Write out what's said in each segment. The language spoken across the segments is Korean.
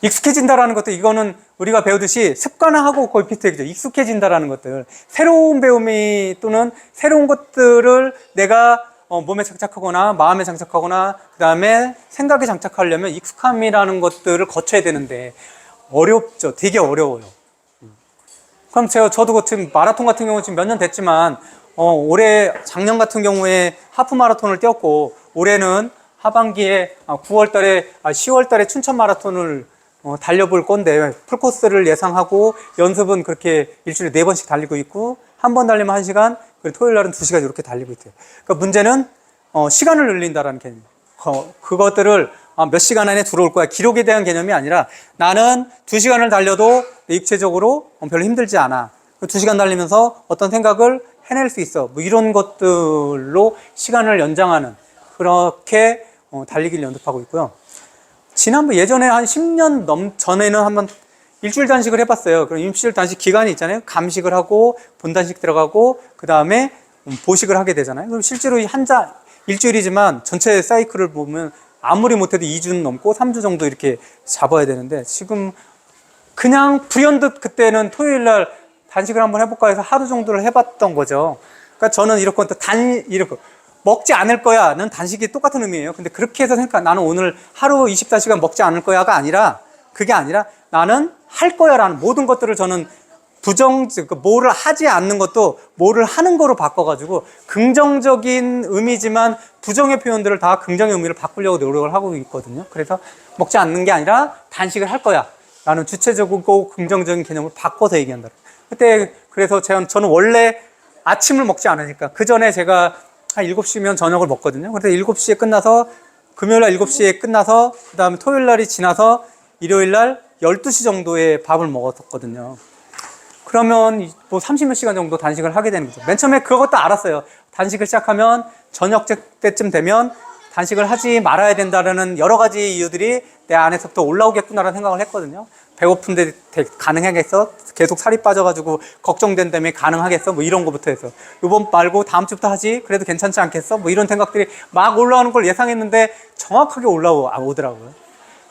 익숙해진다라는 것도 이거는 우리가 배우듯이 습관화하고 거의 비슷해요. 익숙해진다라는 것들. 새로운 배움이 또는 새로운 것들을 내가 몸에 장착하거나 마음에 장착하거나 그 다음에 생각에 장착하려면 익숙함이라는 것들을 거쳐야 되는데 어렵죠. 되게 어려워요. 그럼 저도 지금 마라톤 같은 경우 지금 몇 년 됐지만 올해 작년 같은 경우에 하프 마라톤을 뛰었고 올해는 하반기에 9월 달에 10월 달에 춘천 마라톤을 달려볼 건데 풀코스를 예상하고 연습은 그렇게 일주일에 4번씩 달리고 있고 한 번 달리면 1시간, 그리고 토요일 날은 2시간 이렇게 달리고 있대요. 그러니까 문제는 시간을 늘린다라는 개념. 그것들을 몇 시간 안에 들어올 거야. 기록에 대한 개념이 아니라 나는 2시간을 달려도 육체적으로 별로 힘들지 않아. 2시간 달리면서 어떤 생각을 해낼 수 있어. 뭐 이런 것들로 시간을 연장하는 그렇게 달리기를 연습하고 있고요. 지난번 예전에 한 10년 전에는 한번 일주일 단식을 해봤어요. 그럼 일주일 단식 기간이 있잖아요. 감식을 하고 본단식 들어가고 그 다음에 보식을 하게 되잖아요. 그럼 실제로 일주일이지만 전체 사이클을 보면 아무리 못해도 2주는 넘고 3주 정도 이렇게 잡아야 되는데 지금 그냥 불현듯 그때는 토요일 날 단식을 한번 해볼까 해서 하루 정도를 해봤던 거죠. 그러니까 저는 이렇게 먹지 않을 거야는 단식이 똑같은 의미예요. 근데 그렇게 해서 나는 오늘 하루 24시간 먹지 않을 거야가 아니라 그게 아니라 나는 할 거야라는 모든 것들을 저는 뭐를 하지 않는 것도 뭐를 하는 거로 바꿔가지고 긍정적인 의미지만 부정의 표현들을 다 긍정의 의미를 바꾸려고 노력을 하고 있거든요. 그래서 먹지 않는 게 아니라 단식을 할 거야 라는 주체적이고 긍정적인 개념을 바꿔서 얘기한다. 그때 그래서 저는 원래 아침을 먹지 않으니까 그 전에 제가 한 7시면 저녁을 먹거든요. 그래서 7시에 끝나서 금요일 날 7시에 끝나서 그 다음에 토요일 날이 지나서 일요일 날 12시 정도에 밥을 먹었었거든요. 그러면 뭐 30몇 시간 정도 단식을 하게 되는 거죠. 맨 처음에 그것도 알았어요. 단식을 시작하면 저녁 때쯤 되면 단식을 하지 말아야 된다는 여러 가지 이유들이 내 안에서부터 올라오겠구나라는 생각을 했거든요. 배고픈데 가능하겠어? 계속 살이 빠져가지고 걱정된다며 가능하겠어? 뭐 이런 거부터 해서 이번 말고 다음 주부터 하지? 그래도 괜찮지 않겠어? 뭐 이런 생각들이 막 올라오는 걸 예상했는데 정확하게 올라오더라고요.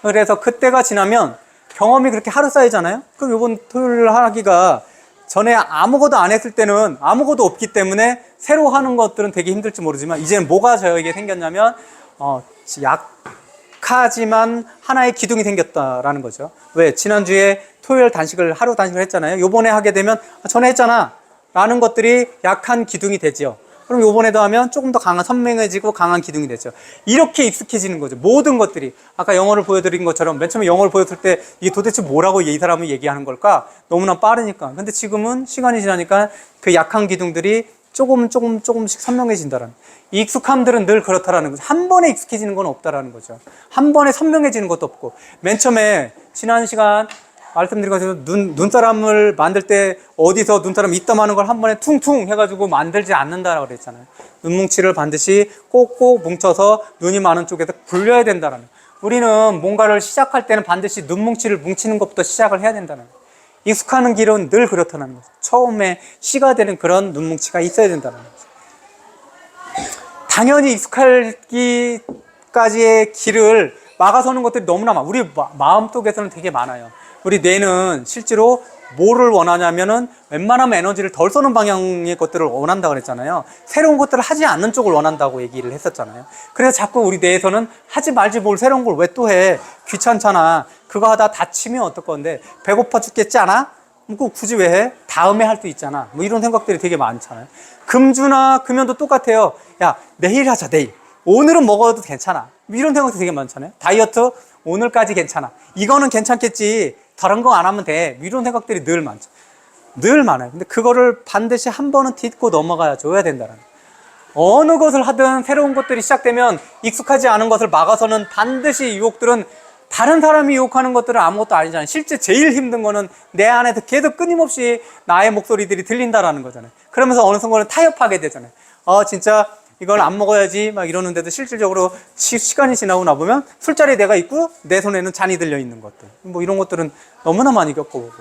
그래서 그때가 지나면 경험이 그렇게 하루 쌓이잖아요. 그럼 이번 토요일 하기가 전에 아무것도 안 했을 때는 아무것도 없기 때문에 새로 하는 것들은 되게 힘들지 모르지만 이제는 뭐가 저에게 생겼냐면 약하지만 하나의 기둥이 생겼다라는 거죠. 왜? 지난주에 토요일 하루 단식을 했잖아요. 요번에 하게 되면 전에 했잖아 라는 것들이 약한 기둥이 되죠. 그럼 요번에도 하면 조금 더 선명해지고 강한 기둥이 되죠. 이렇게 익숙해지는 거죠. 모든 것들이. 아까 영어를 보여드린 것처럼 맨 처음에 영어를 보여줄 때 이게 도대체 뭐라고 이 사람은 얘기하는 걸까? 너무나 빠르니까. 근데 지금은 시간이 지나니까 그 약한 기둥들이 조금씩 선명해진다라는. 이 익숙함들은 늘 그렇다라는 거죠. 한 번에 익숙해지는 건 없다라는 거죠. 한 번에 선명해지는 것도 없고. 맨 처음에 지난 시간 말씀드린 것처럼 눈사람을 만들 때 어디서 눈사람 입담하는 걸 한 번에 퉁퉁 해가지고 만들지 않는다라고 그랬잖아요. 눈뭉치를 반드시 꼭꼭 뭉쳐서 눈이 많은 쪽에서 굴려야 된다는. 우리는 뭔가를 시작할 때는 반드시 눈뭉치를 뭉치는 것부터 시작을 해야 된다는. 익숙하는 길은 늘 그렇다는 거죠. 처음에 시가 되는 그런 눈뭉치가 있어야 된다는 거죠. 당연히 익숙하기까지의 길을 막아서는 것들이 너무나 많아요. 우리 마음속에서는 되게 많아요. 우리 뇌는 실제로 뭐를 원하냐면은 웬만하면 에너지를 덜 쏘는 방향의 것들을 원한다고 그랬잖아요. 새로운 것들을 하지 않는 쪽을 원한다고 얘기를 했었잖아요. 그래서 자꾸 우리 뇌에서는 하지 말지 뭘 새로운 걸 왜 또 해? 귀찮잖아. 그거 하다 다치면 어떨 건데? 배고파 죽겠지 않아? 뭐 굳이 왜 해? 다음에 할 수 있잖아. 뭐 이런 생각들이 되게 많잖아요. 금주나 금연도 똑같아요. 야, 내일 하자, 내일. 오늘은 먹어도 괜찮아. 이런 생각도 되게 많잖아요. 다이어트 오늘까지 괜찮아. 이거는 괜찮겠지. 다른 거 안 하면 돼. 이런 생각들이 늘 많죠. 늘 많아요. 근데 그거를 반드시 한 번은 딛고 넘어가 줘야 된다는. 어느 것을 하든 새로운 것들이 시작되면 익숙하지 않은 것을 막아서는 반드시 유혹들은 다른 사람이 유혹하는 것들은 아무것도 아니잖아요. 실제 제일 힘든 거는 내 안에서 계속 끊임없이 나의 목소리들이 들린다라는 거잖아요. 그러면서 어느 순간은 타협하게 되잖아요. 진짜 이걸 안 먹어야지 막 이러는데도 실질적으로 시간이 지나고 나보면 술자리에 내가 있고 내 손에는 잔이 들려 있는 것들, 뭐 이런 것들은 너무나 많이 겪어보고.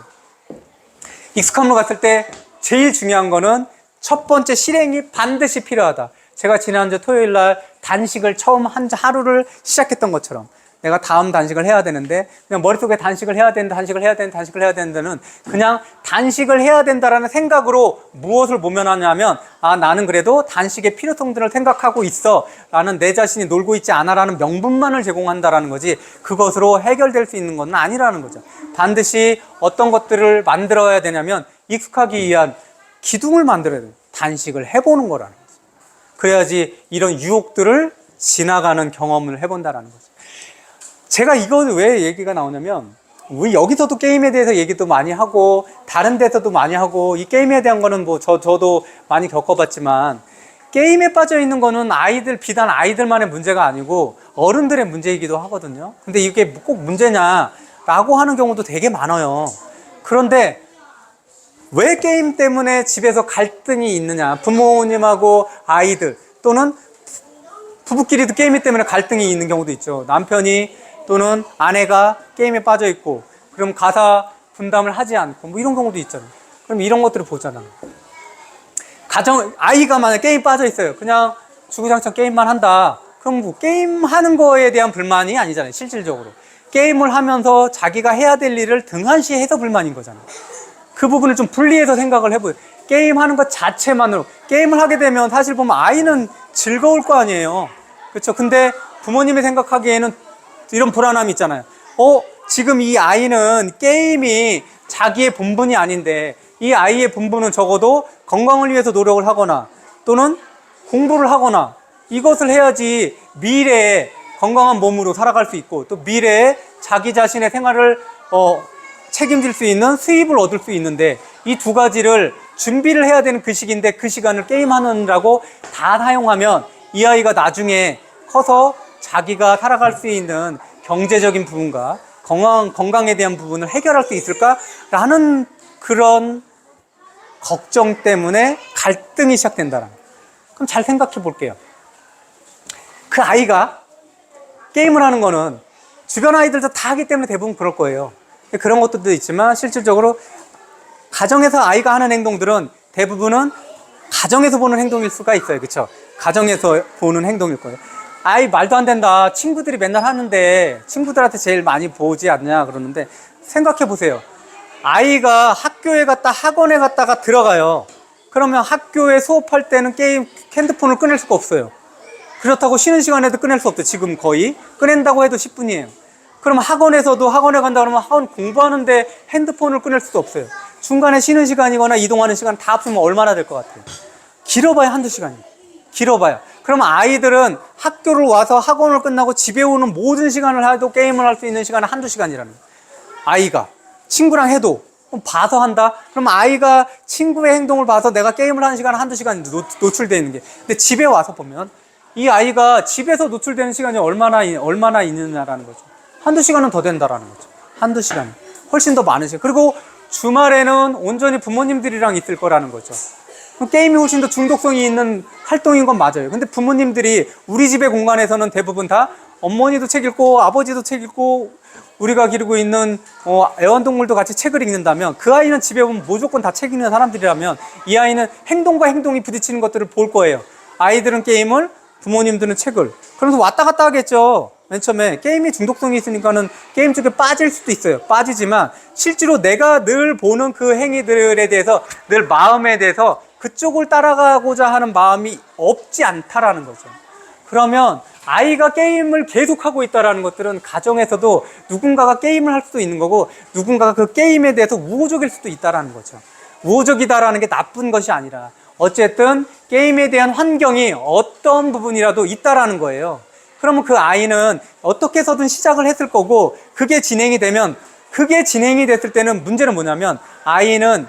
익숙함으로 갔을 때 제일 중요한 거는 첫 번째 실행이 반드시 필요하다. 제가 지난주 토요일 날 단식을 처음 하루를 시작했던 것처럼 내가 다음 단식을 해야 되는데 그냥 머릿속에 단식을 해야 된다, 단식을 해야 된다, 단식을 해야 된다는 그냥 단식을 해야 된다라는 생각으로 무엇을 모면하냐면 나는 그래도 단식의 필요성들을 생각하고 있어 라는 내 자신이 놀고 있지 않아 라는 명분만을 제공한다라는 거지 그것으로 해결될 수 있는 건 아니라는 거죠. 반드시 어떤 것들을 만들어야 되냐면 익숙하기 위한 기둥을 만들어야 돼요. 단식을 해보는 거라는 거죠. 그래야지 이런 유혹들을 지나가는 경험을 해본다라는 거죠. 제가 이거 왜 얘기가 나오냐면 우리 여기서도 게임에 대해서 얘기도 많이 하고 다른 데서도 많이 하고 이 게임에 대한 거는 뭐 저도 많이 겪어봤지만 게임에 빠져 있는 거는 비단 아이들만의 문제가 아니고 어른들의 문제이기도 하거든요. 근데 이게 꼭 문제냐라고 하는 경우도 되게 많아요. 그런데 왜 게임 때문에 집에서 갈등이 있느냐, 부모님하고 아이들 또는 부부끼리도 게임 때문에 갈등이 있는 경우도 있죠. 남편이 또는 아내가 게임에 빠져 있고 그럼 가사 분담을 하지 않고 뭐 이런 경우도 있잖아요. 그럼 이런 것들을 보잖아. 아이가 만약 게임 빠져 있어요. 그냥 주구장창 게임만 한다. 그럼 뭐 게임 하는 거에 대한 불만이 아니잖아요. 실질적으로 게임을 하면서 자기가 해야 될 일을 등한시해서 불만인 거잖아요. 그 부분을 좀 분리해서 생각을 해보요. 게임하는 것 자체만으로 게임을 하게 되면 사실 보면 아이는 즐거울 거 아니에요. 그렇죠? 근데 부모님이 생각하기에는 이런 불안함이 있잖아요. 지금 이 아이는 게임이 자기의 본분이 아닌데 이 아이의 본분은 적어도 건강을 위해서 노력을 하거나 또는 공부를 하거나 이것을 해야지 미래에 건강한 몸으로 살아갈 수 있고 또 미래에 자기 자신의 생활을 책임질 수 있는 수입을 얻을 수 있는데 이 두 가지를 준비를 해야 되는 그 시기인데 그 시간을 게임하느라고 다 사용하면 이 아이가 나중에 커서 자기가 살아갈 수 있는 경제적인 부분과 건강에 대한 부분을 해결할 수 있을까라는 그런 걱정 때문에 갈등이 시작된다는 거예요. 그럼 잘 생각해 볼게요. 그 아이가 게임을 하는 거는 주변 아이들도 다 하기 때문에 대부분 그럴 거예요. 그런 것들도 있지만 실질적으로 가정에서 아이가 하는 행동들은 대부분은 가정에서 보는 행동일 수가 있어요. 그렇죠? 가정에서 보는 행동일 거예요. 아이 말도 안 된다. 친구들이 맨날 하는데 친구들한테 제일 많이 보지 않냐 그러는데 생각해 보세요. 아이가 학교에 갔다 학원에 갔다가 들어가요. 그러면 학교에 수업할 때는 핸드폰을 꺼낼 수가 없어요. 그렇다고 쉬는 시간에도 꺼낼 수 없죠. 지금 거의 꺼낸다고 해도 10분이에요. 그럼 학원에서도 학원에 간다 그러면 학원 공부하는데 핸드폰을 꺼낼 수도 없어요. 중간에 쉬는 시간이거나 이동하는 시간 다 합치면 얼마나 될 것 같아요? 길어봐야 한두 시간이에요. 길어봐야. 그러면 아이들은 학교를 와서 학원을 끝나고 집에 오는 모든 시간을 해도 게임을 할 수 있는 시간은 한두 시간이라는 거예요. 아이가 친구랑 해도 봐서 한다? 그럼 아이가 친구의 행동을 봐서 내가 게임을 하는 시간은 한두 시간 노출되어 있는 게. 근데 집에 와서 보면 이 아이가 집에서 노출되는 시간이 얼마나 있느냐라는 거죠. 한두 시간은 더 된다라는 거죠. 한두 시간. 훨씬 더 많은 시간. 그리고 주말에는 온전히 부모님들이랑 있을 거라는 거죠. 게임이 훨씬 더 중독성이 있는 활동인 건 맞아요. 근데 부모님들이 우리 집의 공간에서는 대부분 다 어머니도 책 읽고 아버지도 책 읽고 우리가 기르고 있는 애완동물도 같이 책을 읽는다면 그 아이는 집에 오면 무조건 다 책 읽는 사람들이라면 이 아이는 행동과 행동이 부딪히는 것들을 볼 거예요. 아이들은 게임을, 부모님들은 책을. 그러면서 왔다 갔다 하겠죠. 맨 처음에 게임이 중독성이 있으니까는 게임 쪽에 빠질 수도 있어요. 빠지지만 실제로 내가 늘 보는 그 행위들에 대해서 늘 마음에 대해서 그쪽을 따라가고자 하는 마음이 없지 않다라는 거죠. 그러면 아이가 게임을 계속하고 있다는 것들은 가정에서도 누군가가 게임을 할 수도 있는 거고 누군가가 그 게임에 대해서 우호적일 수도 있다는 거죠. 우호적이다라는 게 나쁜 것이 아니라 어쨌든 게임에 대한 환경이 어떤 부분이라도 있다라는 거예요. 그러면 그 아이는 어떻게 해서든 시작을 했을 거고 그게 진행이 됐을 때는 문제는 뭐냐면 아이는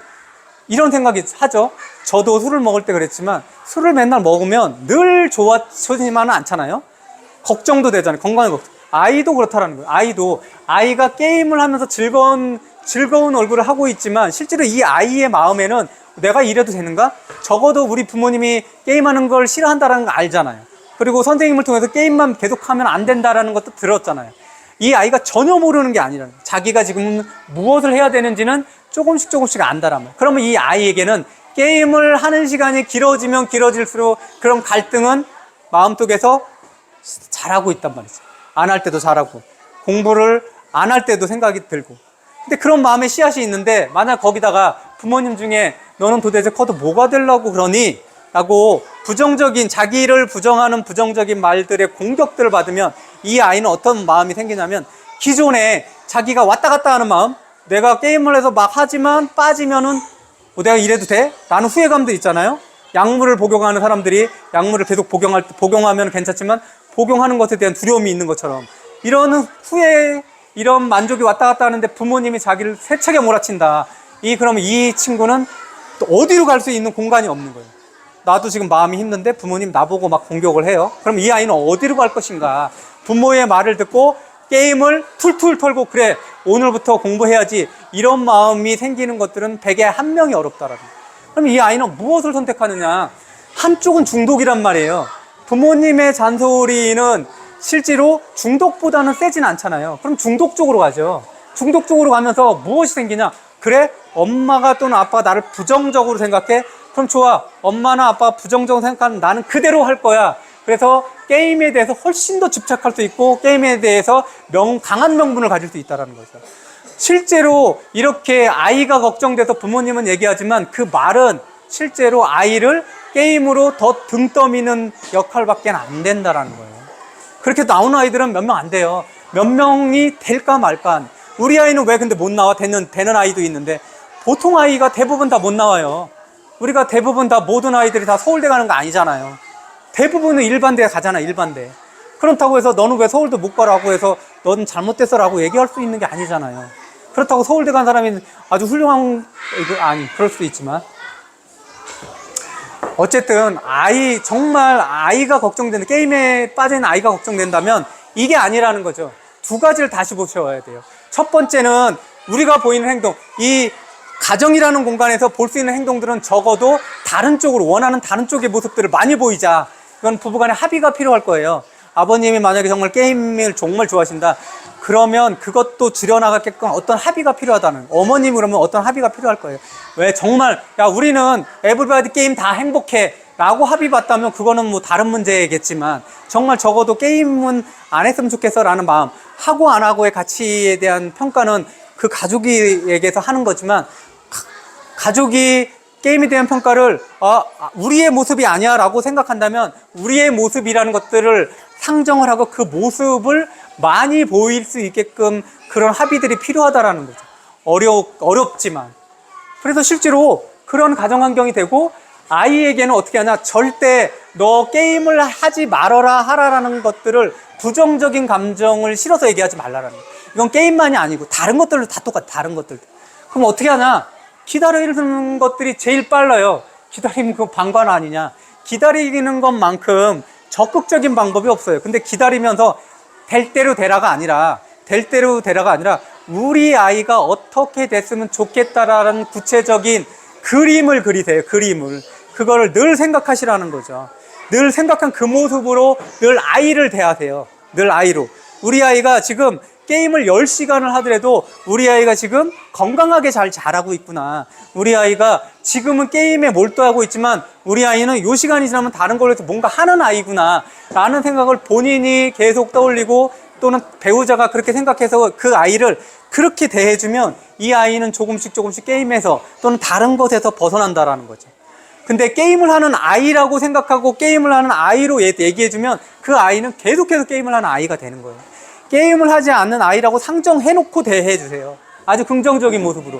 이런 생각이 하죠. 저도 술을 먹을 때 그랬지만 술을 맨날 먹으면 늘 좋아지지만은 않잖아요. 걱정도 되잖아요. 건강의 걱정. 아이도 그렇다라는 거예요. 아이가 게임을 하면서 즐거운 얼굴을 하고 있지만 실제로 이 아이의 마음에는 내가 이래도 되는가? 적어도 우리 부모님이 게임하는 걸 싫어한다는 거 알잖아요. 그리고 선생님을 통해서 게임만 계속하면 안 된다라는 것도 들었잖아요. 이 아이가 전혀 모르는 게 아니라 자기가 지금 무엇을 해야 되는지는 조금씩 안다란 말이에요. 그러면 이 아이에게는 게임을 하는 시간이 길어지면 길어질수록 그런 갈등은 마음속에서 잘하고 있단 말이죠. 안 할 때도 잘하고 공부를 안 할 때도 생각이 들고. 근데 그런 마음의 씨앗이 있는데 만약 거기다가 부모님 중에 너는 도대체 커도 뭐가 되려고 그러니? 라고 부정적인, 자기를 부정하는 부정적인 말들의 공격들을 받으면 이 아이는 어떤 마음이 생기냐면 기존에 자기가 왔다 갔다 하는 마음, 내가 게임을 해서 막 하지만 빠지면은 내가 이래도 돼? 라는 후회감도 있잖아요. 약물을 복용하는 사람들이 약물을 계속 복용하면 괜찮지만 복용하는 것에 대한 두려움이 있는 것처럼 이런 후회, 이런 만족이 왔다 갔다 하는데 부모님이 자기를 세차게 몰아친다. 그러면 이 친구는 또 어디로 갈 수 있는 공간이 없는 거예요. 나도 지금 마음이 힘든데 부모님 나보고 막 공격을 해요. 그럼 이 아이는 어디로 갈 것인가? 부모의 말을 듣고 게임을 툴툴 털고 그래 오늘부터 공부해야지 이런 마음이 생기는 것들은 100에 1명이 어렵다라는 거예요. 그럼 이 아이는 무엇을 선택하느냐? 한쪽은 중독이란 말이에요. 부모님의 잔소리는 실제로 중독보다는 세진 않잖아요. 그럼 중독 쪽으로 가죠. 중독 쪽으로 가면서 무엇이 생기냐? 그래? 엄마가 또는 아빠가 나를 부정적으로 생각해? 그럼 좋아. 엄마나 아빠가 부정적으로 생각하는 나는 그대로 할 거야. 그래서 게임에 대해서 훨씬 더 집착할 수 있고 게임에 대해서 강한 명분을 가질 수 있다는 거죠. 실제로 이렇게 아이가 걱정돼서 부모님은 얘기하지만 그 말은 실제로 아이를 게임으로 더 등 떠미는 역할밖에 안 된다는 거예요. 그렇게 나오는 아이들은 몇 명 안 돼요. 몇 명이 될까 말까. 우리 아이는 왜 근데 못 나와? 되는 아이도 있는데 보통 아이가 대부분 다 못 나와요. 우리가 대부분 다 모든 아이들이 다 서울대 가는 거 아니잖아요. 대부분은 일반대 가잖아, 일반대. 그렇다고 해서 너는 왜 서울대 못 가라고 해서 넌 잘못됐어라고 얘기할 수 있는 게 아니잖아요. 그렇다고 서울대 간 사람이 아주 훌륭한, 그럴 수도 있지만. 어쨌든 정말 아이가 걱정되는, 게임에 빠진 아이가 걱정된다면 이게 아니라는 거죠. 두 가지를 다시 보셔야 돼요. 첫 번째는 우리가 보이는 행동, 이 가정이라는 공간에서 볼 수 있는 행동들은 적어도 다른 쪽으로, 원하는 다른 쪽의 모습들을 많이 보이자. 이건 부부간의 합의가 필요할 거예요. 아버님이 만약에 정말 게임을 정말 좋아하신다. 그러면 그것도 줄여나가게끔 어떤 합의가 필요하다는. 어머님 그러면 어떤 합의가 필요할 거예요. 왜 정말 우리는 에브리바디 게임 다 행복해 라고 합의 봤다면 그거는 뭐 다른 문제겠지만 정말 적어도 게임은 안 했으면 좋겠어 라는 마음, 하고 안 하고의 가치에 대한 평가는 그 가족에게서 하는 거지만 가족이 게임에 대한 평가를 우리의 모습이 아니야 라고 생각한다면 우리의 모습이라는 것들을 상정을 하고 그 모습을 많이 보일 수 있게끔 그런 합의들이 필요하다라는 거죠. 어렵지만. 그래서 실제로 그런 가정환경이 되고 아이에게는 어떻게 하냐, 절대 너 게임을 하지 말아라 하라라는 것들을 부정적인 감정을 실어서 얘기하지 말라라는 거예요. 이건 게임만이 아니고 다른 것들도 다 똑같아. 다른 것들. 그럼 어떻게 하냐, 기다리는 것들이 제일 빨라요. 기다리면 그거 방관 아니냐. 기다리는 것만큼 적극적인 방법이 없어요. 근데 기다리면서 될 대로 되라가 아니라 우리 아이가 어떻게 됐으면 좋겠다라는 구체적인 그림을 그리세요. 그림을. 그거를 늘 생각하시라는 거죠. 늘 생각한 그 모습으로 늘 아이를 대하세요. 늘 아이로. 우리 아이가 지금 게임을 10시간을 하더라도 우리 아이가 지금 건강하게 잘 자라고 있구나. 우리 아이가 지금은 게임에 몰두하고 있지만 우리 아이는 요 시간이 지나면 다른 걸로 해서 뭔가 하는 아이구나 라는 생각을 본인이 계속 떠올리고 또는 배우자가 그렇게 생각해서 그 아이를 그렇게 대해주면 이 아이는 조금씩 게임에서 또는 다른 것에서 벗어난다라는 거죠. 근데 게임을 하는 아이라고 생각하고 게임을 하는 아이로 얘기해주면 그 아이는 계속해서 게임을 하는 아이가 되는 거예요. 게임을 하지 않는 아이라고 상정해놓고 대해주세요. 아주 긍정적인 모습으로.